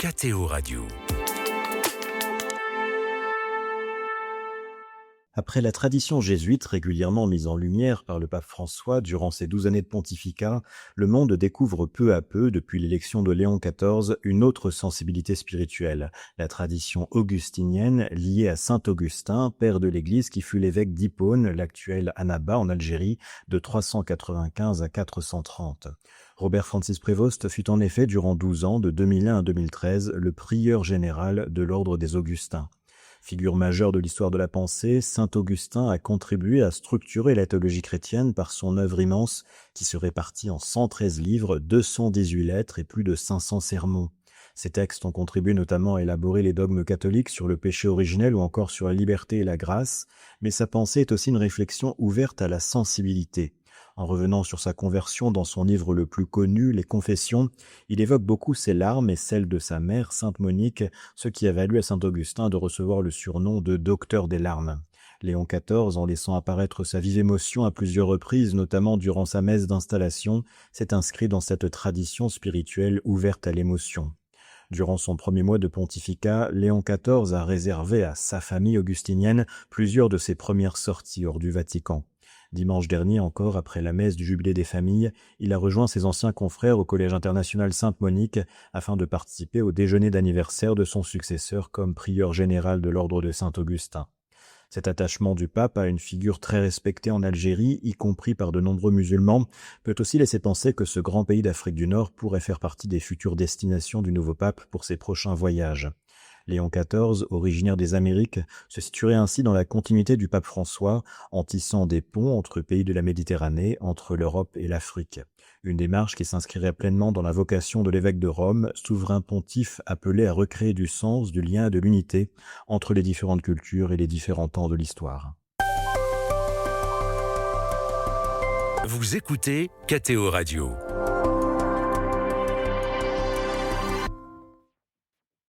KTO Radio. Après la tradition jésuite régulièrement mise en lumière par le pape François durant ses 12 années de pontificat, le monde découvre peu à peu, depuis l'élection de Léon XIV, une autre sensibilité spirituelle, la tradition augustinienne liée à saint Augustin, père de l'Église qui fut l'évêque d'Hippone, l'actuel Annaba en Algérie, de 395 à 430. Robert Francis Prévost fut en effet durant 12 ans, de 2001 à 2013, le prieur général de l'ordre des Augustins. Figure majeure de l'histoire de la pensée, saint Augustin a contribué à structurer la théologie chrétienne par son œuvre immense qui se répartit en 113 livres, 218 lettres et plus de 500 sermons. Ces textes ont contribué notamment à élaborer les dogmes catholiques sur le péché originel ou encore sur la liberté et la grâce, mais sa pensée est aussi une réflexion ouverte à la sensibilité. En revenant sur sa conversion dans son livre le plus connu, Les Confessions, il évoque beaucoup ses larmes et celles de sa mère, sainte Monique, ce qui a valu à saint Augustin de recevoir le surnom de docteur des larmes. Léon XIV, en laissant apparaître sa vive émotion à plusieurs reprises, notamment durant sa messe d'installation, s'est inscrit dans cette tradition spirituelle ouverte à l'émotion. Durant son premier mois de pontificat, Léon XIV a réservé à sa famille augustinienne plusieurs de ses premières sorties hors du Vatican. Dimanche dernier encore, après la messe du Jubilé des familles, il a rejoint ses anciens confrères au Collège international Sainte-Monique afin de participer au déjeuner d'anniversaire de son successeur comme prieur général de l'ordre de Saint-Augustin. Cet attachement du pape à une figure très respectée en Algérie, y compris par de nombreux musulmans, peut aussi laisser penser que ce grand pays d'Afrique du Nord pourrait faire partie des futures destinations du nouveau pape pour ses prochains voyages. Léon XIV, originaire des Amériques, se situerait ainsi dans la continuité du pape François, en tissant des ponts entre pays de la Méditerranée, entre l'Europe et l'Afrique. Une démarche qui s'inscrirait pleinement dans la vocation de l'évêque de Rome, souverain pontife appelé à recréer du sens, du lien et de l'unité entre les différentes cultures et les différents temps de l'histoire. Vous écoutez KTO Radio.